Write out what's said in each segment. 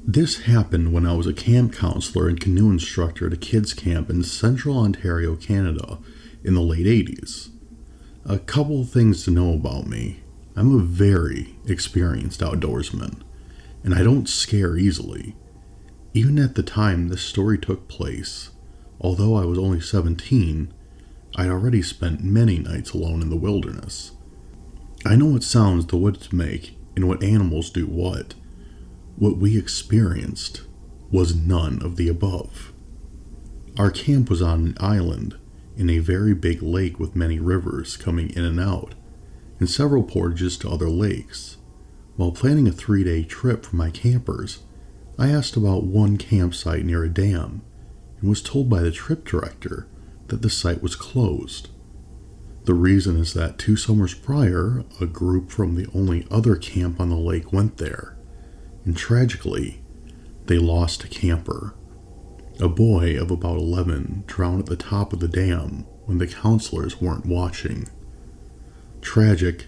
This happened when I was a camp counselor and canoe instructor at a kids' camp in central Ontario, Canada, in the late 80s. A couple of things to know about me. I'm a very experienced outdoorsman, and I don't scare easily. Even at the time this story took place, although I was only 17, I'd already spent many nights alone in the wilderness. I know what sounds the woods make and what animals do what. What we experienced was none of the above. Our camp was on an island in a very big lake with many rivers coming in and out, and several portages to other lakes. While planning a 3-day trip for my campers, I asked about one campsite near a dam and was told by the trip director that the site was closed. The reason is that 2 summers prior, a group from the only other camp on the lake went there, and tragically, they lost a camper. A boy of about 11 drowned at the top of the dam when the counselors weren't watching. Tragic.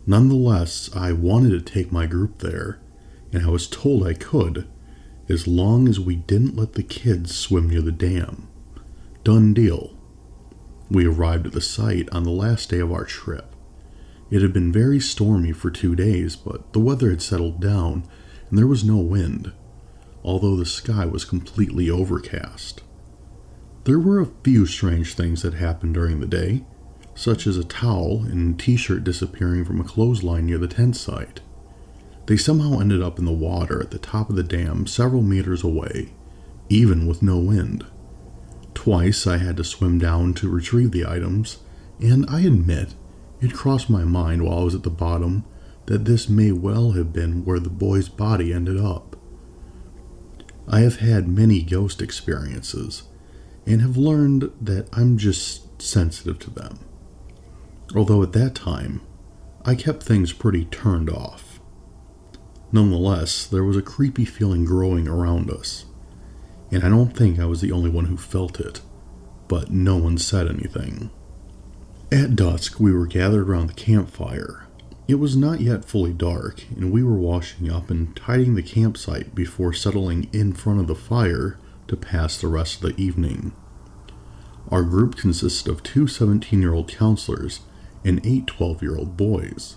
Nonetheless, I wanted to take my group there, and I was told I could, as long as we didn't let the kids swim near the dam. Done deal. We arrived at the site on the last day of our trip. It had been very stormy for 2 days, but the weather had settled down, and there was no wind, although the sky was completely overcast. There were a few strange things that happened during the day, such as a towel and t-shirt disappearing from a clothesline near the tent site. They somehow ended up in the water at the top of the dam several meters away, even with no wind. Twice I had to swim down to retrieve the items, and I admit it crossed my mind while I was at the bottom that this may well have been where the boy's body ended up. I have had many ghost experiences, and have learned that I'm just sensitive to them. Although at that time, I kept things pretty turned off. Nonetheless, there was a creepy feeling growing around us, and I don't think I was the only one who felt it, but no one said anything. At dusk, we were gathered around the campfire. It was not yet fully dark, and we were washing up and tidying the campsite before settling in front of the fire to pass the rest of the evening. Our group consisted of 2 17-year-old counselors and 8 12-year-old boys.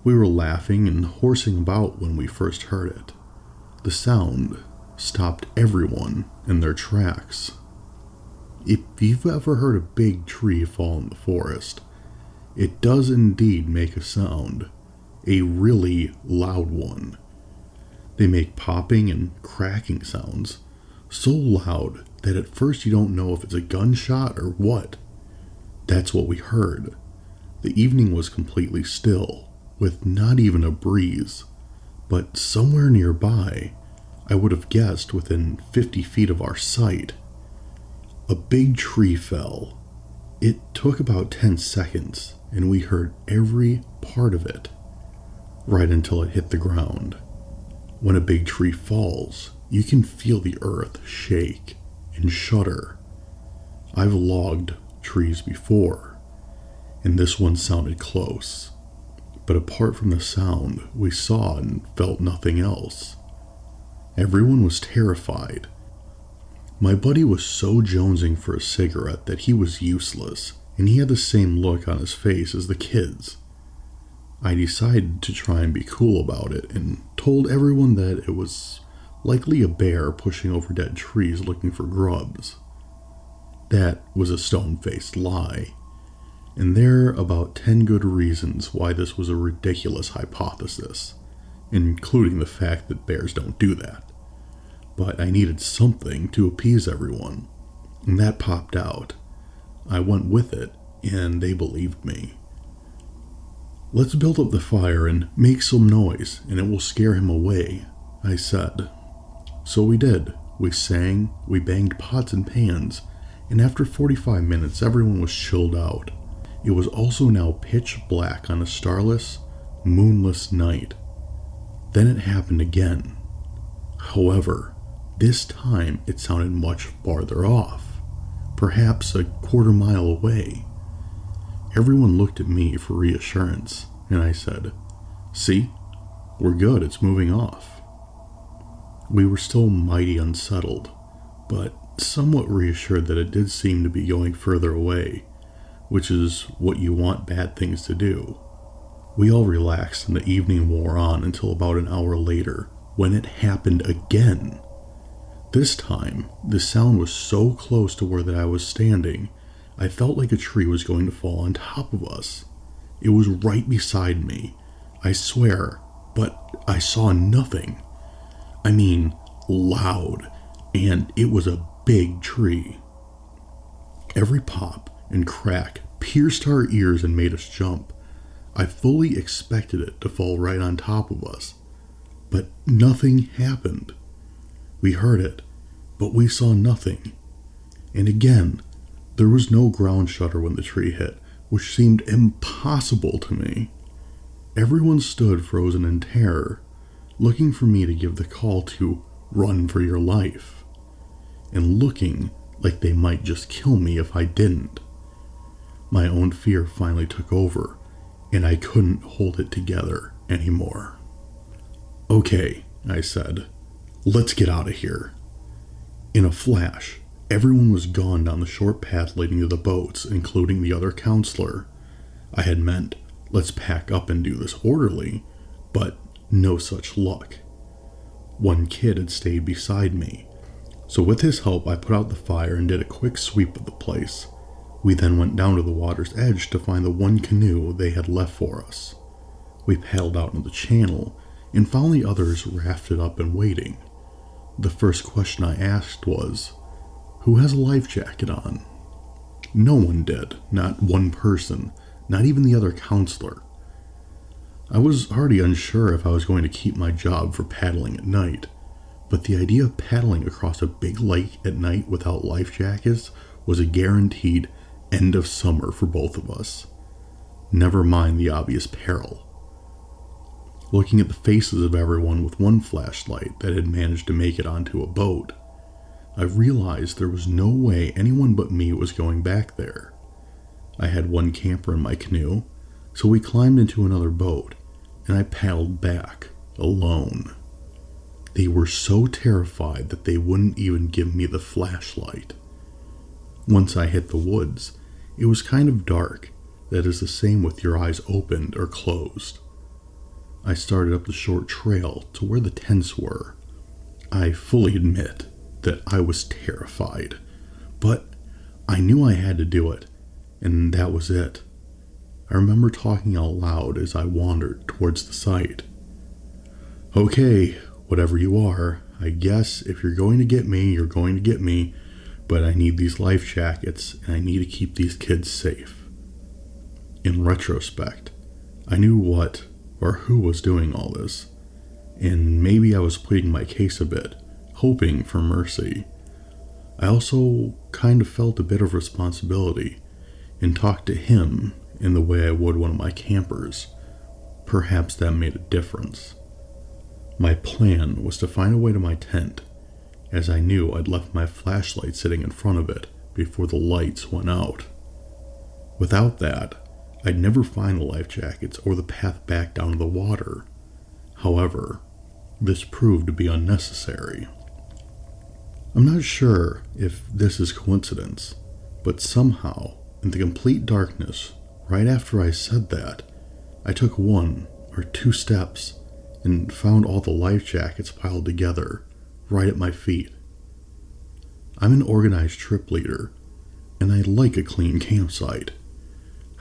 We were laughing and horsing about when we first heard it. The sound stopped everyone in their tracks. If you've ever heard a big tree fall in the forest, it does indeed make a sound, a really loud one. They make popping and cracking sounds, so loud that at first you don't know if it's a gunshot or what. That's what we heard. The evening was completely still, with not even a breeze, but somewhere nearby, I would have guessed within 50 feet of our sight, a big tree fell. It took about 10 seconds, and we heard every part of it, right until it hit the ground. When a big tree falls, you can feel the earth shake and shudder. I've logged trees before, and this one sounded close. But apart from the sound, we saw and felt nothing else. Everyone was terrified. My buddy was so jonesing for a cigarette that he was useless, and he had the same look on his face as the kids. I decided to try and be cool about it and told everyone that it was likely a bear pushing over dead trees looking for grubs. That was a stone-faced lie, and there are about 10 good reasons why this was a ridiculous hypothesis, including the fact that bears don't do that. But I needed something to appease everyone, and that popped out. I went with it, and they believed me. "Let's build up the fire and make some noise, and it will scare him away," I said. So we did. We sang, we banged pots and pans, and after 45 minutes everyone was chilled out. It was also now pitch black on a starless, moonless night. Then it happened again. However, this time it sounded much farther off, perhaps a quarter mile away. Everyone looked at me for reassurance, and I said, "See, we're good, it's moving off." We were still mighty unsettled, but somewhat reassured that it did seem to be going further away, which is what you want bad things to do. We all relaxed and the evening wore on until about an hour later, when it happened again. This time, the sound was so close to where that I was standing, I felt like a tree was going to fall on top of us. It was right beside me, I swear, but I saw nothing. I mean, loud, and it was a big tree. Every pop and crack pierced our ears and made us jump. I fully expected it to fall right on top of us, but nothing happened. We heard it, but we saw nothing. And again, there was no ground shudder when the tree hit, which seemed impossible to me. Everyone stood frozen in terror, looking for me to give the call to run for your life, and looking like they might just kill me if I didn't. My own fear finally took over, and I couldn't hold it together anymore. "Okay," I said, "let's get out of here." In a flash, everyone was gone down the short path leading to the boats, including the other counselor. I had meant, let's pack up and do this orderly, but no such luck. One kid had stayed beside me, so with his help I put out the fire and did a quick sweep of the place. We then went down to the water's edge to find the one canoe they had left for us. We paddled out into the channel and found the others rafted up and waiting. The first question I asked was, "Who has a life jacket on?" No one did, not one person, not even the other counselor. I was already unsure if I was going to keep my job for paddling at night, but the idea of paddling across a big lake at night without life jackets was a guaranteed end of summer for both of us. Never mind the obvious peril. Looking at the faces of everyone with one flashlight that had managed to make it onto a boat, I realized there was no way anyone but me was going back there. I had one camper in my canoe, so we climbed into another boat, and I paddled back, alone. They were so terrified that they wouldn't even give me the flashlight. Once I hit the woods, it was kind of dark, that is the same with your eyes opened or closed. I started up the short trail to where the tents were. I fully admit that I was terrified, but I knew I had to do it, and that was it. I remember talking out loud as I wandered towards the site. "Okay, whatever you are, I guess if you're going to get me, you're going to get me, but I need these life jackets, and I need to keep these kids safe." In retrospect, I knew what or who was doing all this, and maybe I was pleading my case a bit, hoping for mercy. I also kind of felt a bit of responsibility and talked to him in the way I would one of my campers. Perhaps that made a difference. My plan was to find a way to my tent, as I knew I'd left my flashlight sitting in front of it before the lights went out. Without that, I'd never find the life jackets or the path back down to the water. However, this proved to be unnecessary. I'm not sure if this is coincidence, but somehow, in the complete darkness, right after I said that, I took 1 or 2 steps and found all the life jackets piled together, right at my feet. I'm an organized trip leader, and I like a clean campsite.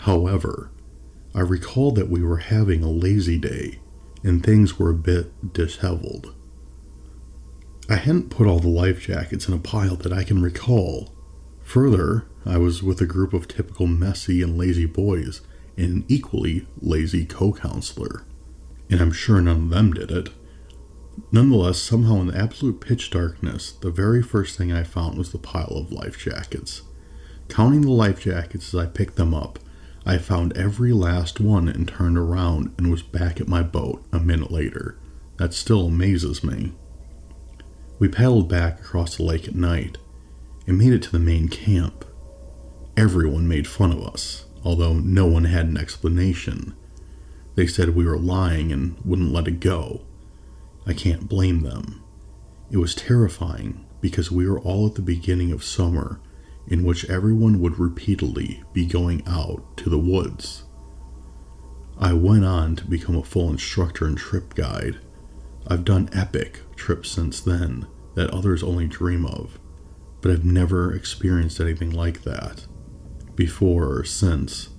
However, I recalled that we were having a lazy day, and things were a bit disheveled. I hadn't put all the life jackets in a pile that I can recall. Further, I was with a group of typical messy and lazy boys and an equally lazy co-counselor, and I'm sure none of them did it. Nonetheless, somehow in the absolute pitch darkness, the very first thing I found was the pile of life jackets. Counting the life jackets as I picked them up, I found every last one and turned around and was back at my boat a minute later. That still amazes me. We paddled back across the lake at night and made it to the main camp. Everyone made fun of us, although no one had an explanation. They said we were lying and wouldn't let it go. I can't blame them. It was terrifying because we were all at the beginning of summer, in which everyone would repeatedly be going out to the woods. I went on to become a full instructor and trip guide. I've done epic trips since then that others only dream of, but I've never experienced anything like that, before or since.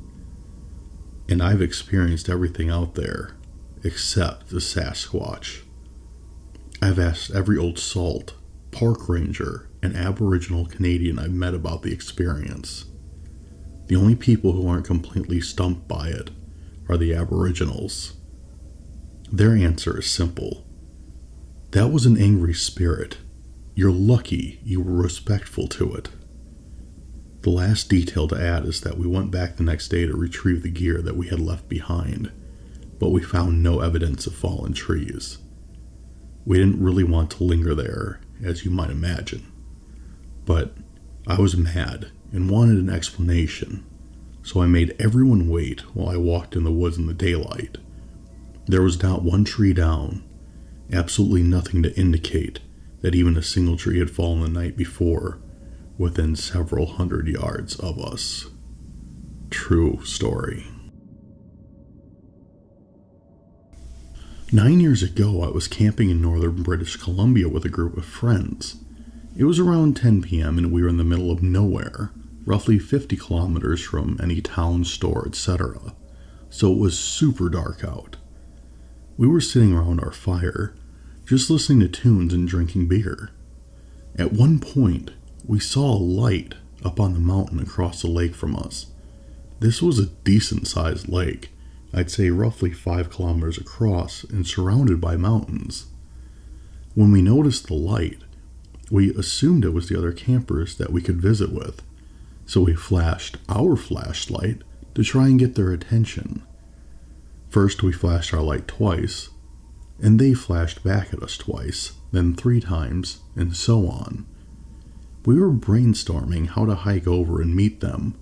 And I've experienced everything out there, except the Sasquatch. I've asked every old salt, park ranger, and Aboriginal Canadian I've met about the experience. The only people who aren't completely stumped by it are the Aboriginals. Their answer is simple. That was an angry spirit. You're lucky you were respectful to it. The last detail to add is that we went back the next day to retrieve the gear that we had left behind, but we found no evidence of fallen trees. We didn't really want to linger there, as you might imagine. But I was mad and wanted an explanation, so I made everyone wait while I walked in the woods in the daylight. There was not one tree down, absolutely nothing to indicate that even a single tree had fallen the night before, within several hundred yards of us. True story. 9 years ago, I was camping in northern British Columbia with a group of friends. It was around 10 p.m. and we were in the middle of nowhere, roughly 50 kilometers from any town, store, etc. So it was super dark out. We were sitting around our fire, just listening to tunes and drinking beer. At one point, we saw a light up on the mountain across the lake from us. This was a decent-sized lake, I'd say roughly 5 kilometers across and surrounded by mountains. When we noticed the light, we assumed it was the other campers that we could visit with, so we flashed our flashlight to try and get their attention. First, we flashed our light twice, and they flashed back at us twice, then 3 times, and so on. We were brainstorming how to hike over and meet them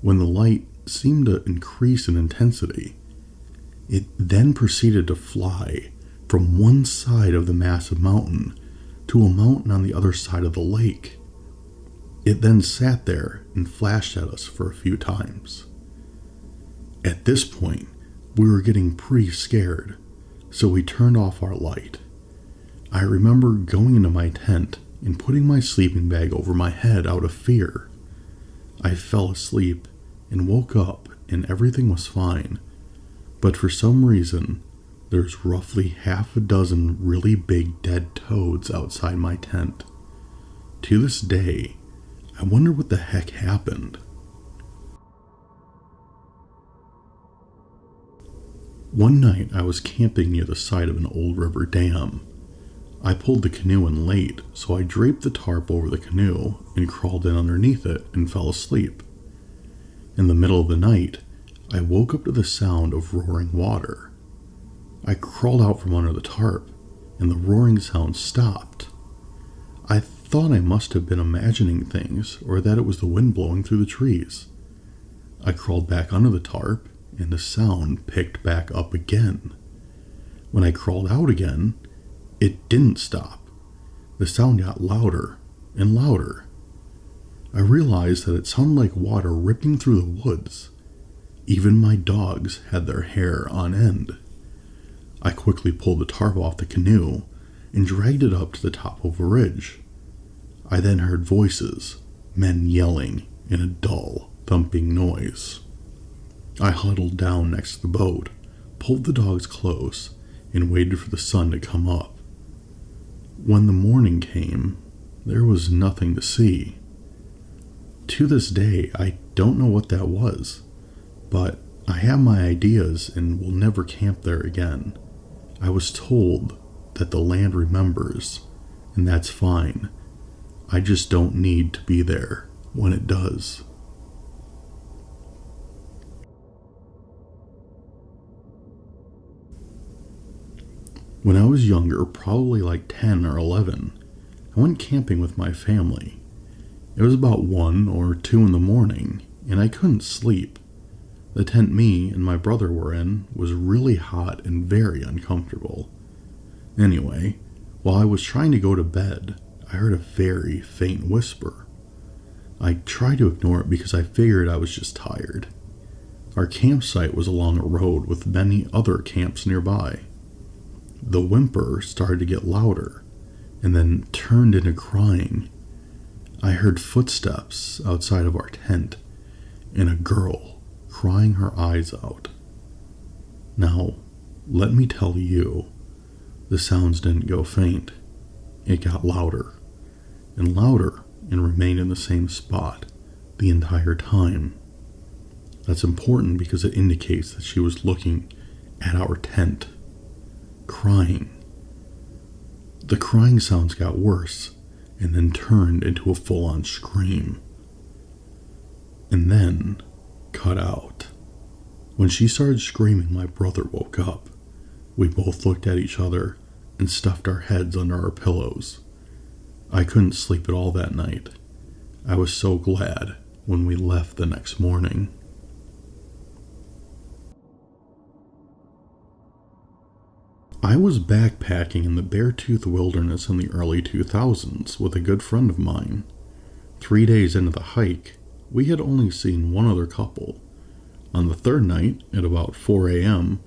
when the light seemed to increase in intensity. It then proceeded to fly from one side of the massive mountain to a mountain on the other side of the lake. It then sat there and flashed at us for a few times. At this point, we were getting pretty scared, so we turned off our light. I remember going into my tent and putting my sleeping bag over my head out of fear. I fell asleep and woke up and everything was fine, but for some reason, there's roughly half a dozen really big dead toads outside my tent. To this day, I wonder what the heck happened. One night, I was camping near the side of an old river dam. I pulled the canoe in late, so I draped the tarp over the canoe and crawled in underneath it and fell asleep. In the middle of the night, I woke up to the sound of roaring water. I crawled out from under the tarp, and the roaring sound stopped. I thought I must have been imagining things, or that it was the wind blowing through the trees. I crawled back under the tarp, and the sound picked back up again. When I crawled out again, it didn't stop. The sound got louder and louder. I realized that it sounded like water ripping through the woods. Even my dogs had their hair on end. I quickly pulled the tarp off the canoe and dragged it up to the top of a ridge. I then heard voices, men yelling in a dull, thumping noise. I huddled down next to the boat, pulled the dogs close, and waited for the sun to come up. When the morning came, there was nothing to see. To this day, I don't know what that was, but I have my ideas and will never camp there again. I was told that the land remembers, and that's fine. I just don't need to be there when it does. When I was younger, probably like 10 or 11, I went camping with my family. It was about 1 or 2 in the morning, and I couldn't sleep. The tent me and my brother were in was really hot and very uncomfortable. Anyway, While I was trying to go to bed, I heard a very faint whisper. I tried to ignore it because I figured I was just tired. Our campsite was along a road with many other camps nearby. The whimper started to get louder, and then turned into crying. I heard footsteps outside of our tent, and a girl crying her eyes out. Now, let me tell you, the sounds didn't go faint. It got louder, and remained in the same spot the entire time. That's important because it indicates that she was looking at our tent, crying. The crying sounds got worse and then turned into a full-on scream. And then cut out. When she started screaming, my brother woke up. We both looked at each other and stuffed our heads under our pillows. I couldn't sleep at all that night. I was so glad when we left the next morning. I was backpacking in the Beartooth Wilderness in the early 2000s with a good friend of mine. 3 days into the hike, we had only seen one other couple. On the third night, at about 4 a.m.,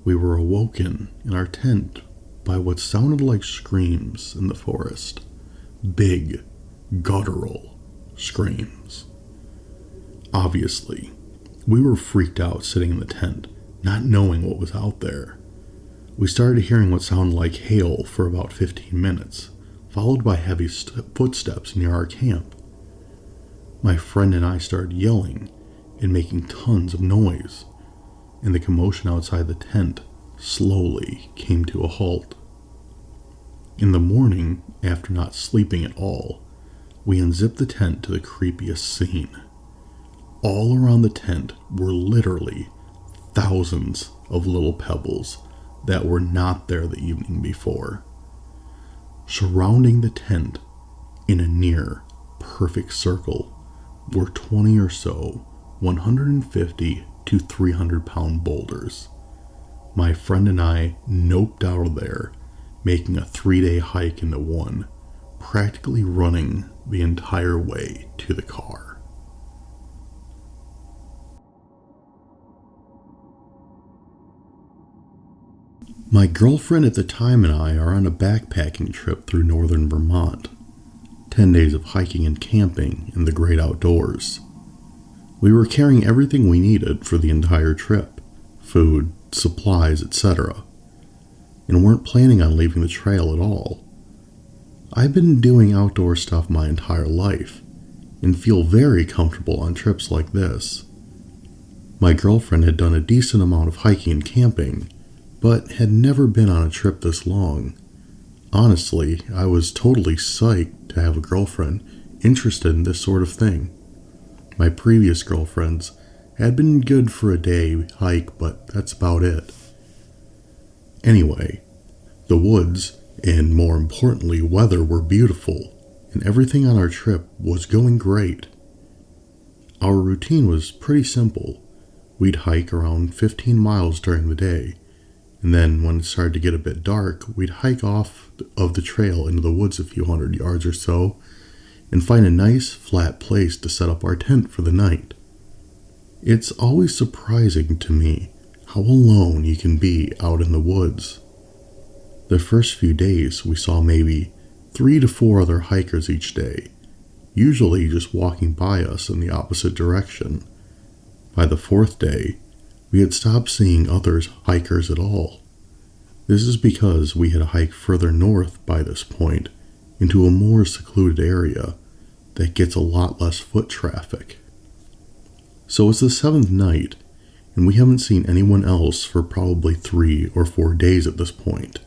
we were awoken in our tent by what sounded like screams in the forest. Big, guttural screams. Obviously, we were freaked out sitting in the tent, not knowing what was out there. We started hearing what sounded like hail for about 15 minutes, followed by heavy footsteps near our camp. My friend and I started yelling and making tons of noise, and the commotion outside the tent slowly came to a halt. In the morning, after not sleeping at all, we unzipped the tent to the creepiest scene. All around the tent were literally thousands of little pebbles that were not there the evening before. Surrounding the tent in a near perfect circle were 20 or so 150 to 300 pound boulders. My friend and I noped out of there, making a 3-day hike into one, practically running the entire way to the car. My girlfriend at the time and I are on a backpacking trip through northern Vermont. 10 days of hiking and camping in the great outdoors. We were carrying everything we needed for the entire trip, food, supplies, etc., and weren't planning on leaving the trail at all. I've been doing outdoor stuff my entire life, and feel very comfortable on trips like this. My girlfriend had done a decent amount of hiking and camping, but had never been on a trip this long. Honestly, I was totally psyched to have a girlfriend interested in this sort of thing. My previous girlfriends had been good for a day hike, but that's about it. Anyway, the woods, and more importantly, weather were beautiful, and everything on our trip was going great. Our routine was pretty simple. We'd hike around 15 miles during the day, and then when it started to get a bit dark, we'd hike off of the trail into the woods a few hundred yards or so, and find a nice flat place to set up our tent for the night. It's always surprising to me how alone you can be out in the woods. The first few days we saw maybe 3 to 4 other hikers each day, usually just walking by us in the opposite direction. By the 4th day, we had stopped seeing other hikers at all. This is because we had hiked further north by this point into a more secluded area that gets a lot less foot traffic. So it's the 7th night, and we haven't seen anyone else for probably 3 or 4 days at this point.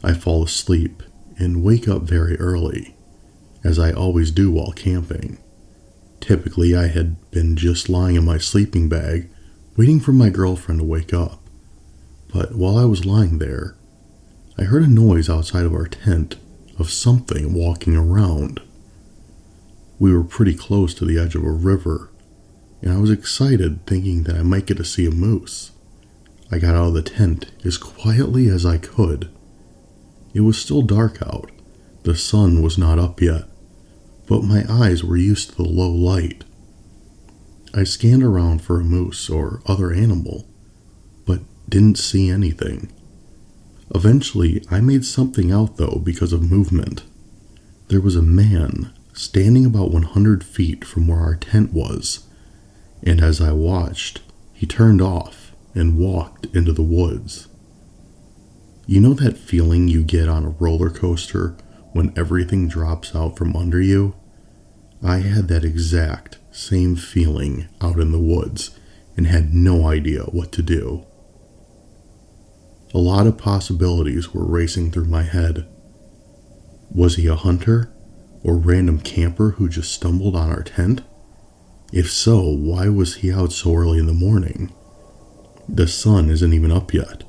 I fall asleep and wake up very early, as I always do while camping. Typically, I had been just lying in my sleeping bag, waiting for my girlfriend to wake up. But while I was lying there, I heard a noise outside of our tent of something walking around. We were pretty close to the edge of a river, and I was excited thinking that I might get to see a moose. I got out of the tent as quietly as I could, It was still dark out. The sun was not up yet, but my eyes were used to the low light. I scanned around for a moose or other animal, but didn't see anything. Eventually, I made something out though because of movement. There was a man standing about 100 feet from where our tent was, and as I watched, he turned off and walked into the woods. You know that feeling you get on a roller coaster when everything drops out from under you? I had that exact same feeling out in the woods and had no idea what to do. A lot of possibilities were racing through my head. Was he a hunter or random camper who just stumbled on our tent? If so, why was he out so early in the morning? The sun isn't even up yet.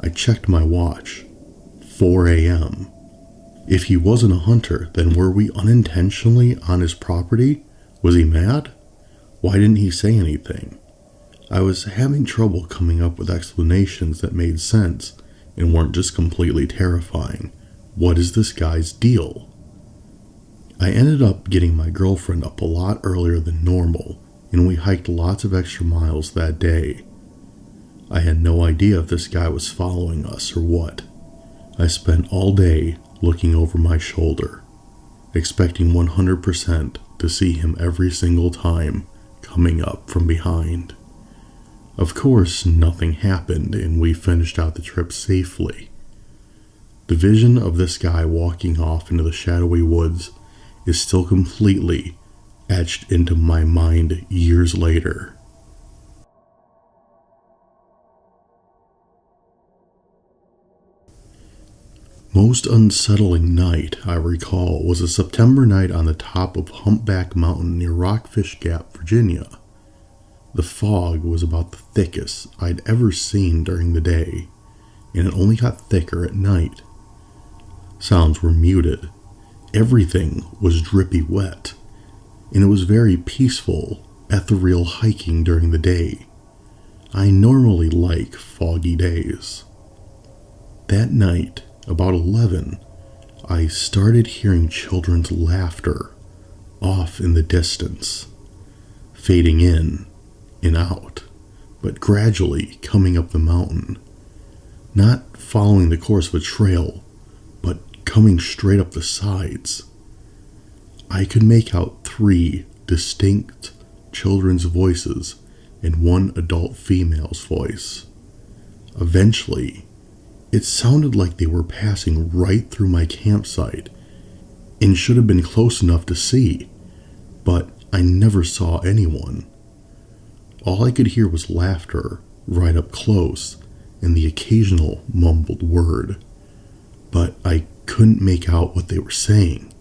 I checked my watch. 4 a.m. If he wasn't a hunter, then were we unintentionally on his property? Was he mad? Why didn't he say anything? I was having trouble coming up with explanations that made sense and weren't just completely terrifying. What is this guy's deal? I ended up getting my girlfriend up a lot earlier than normal, and we hiked lots of extra miles that day. I had no idea if this guy was following us or what. I spent all day looking over my shoulder, expecting 100% to see him every single time coming up from behind. Of course, nothing happened and we finished out the trip safely. The vision of this guy walking off into the shadowy woods is still completely etched into my mind years later. Most unsettling night I recall was a September night on the top of Humpback Mountain near Rockfish Gap, Virginia. The fog was about the thickest I'd ever seen during the day, and it only got thicker at night. Sounds were muted. Everything was drippy wet, and it was very peaceful, ethereal hiking during the day. I normally like foggy days. That night, about 11, I started hearing children's laughter off in the distance, fading in and out, but gradually coming up the mountain, not following the course of a trail, but coming straight up the sides. I could make out 3 distinct children's voices and 1 adult female's voice. Eventually, it sounded like they were passing right through my campsite and should have been close enough to see, but I never saw anyone. All I could hear was laughter right up close and the occasional mumbled word, but I couldn't make out what they were saying.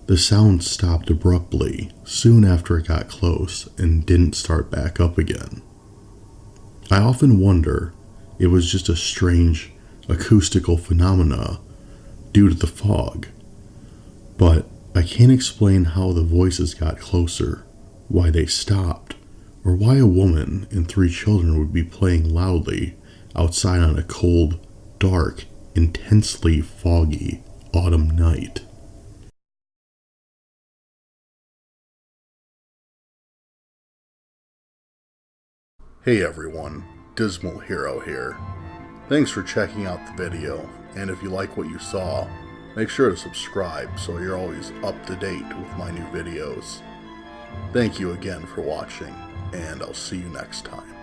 The sound stopped abruptly soon after it got close and didn't start back up again. I often wonder it was just a strange acoustical phenomena due to the fog, but I can't explain how the voices got closer, why they stopped, or why a woman and 3 children would be playing loudly outside on a cold, dark, intensely foggy autumn night. Hey everyone, Dismal Hero here. Thanks for checking out the video, and if you like what you saw, make sure to subscribe so you're always up to date with my new videos. Thank you again for watching, and I'll see you next time.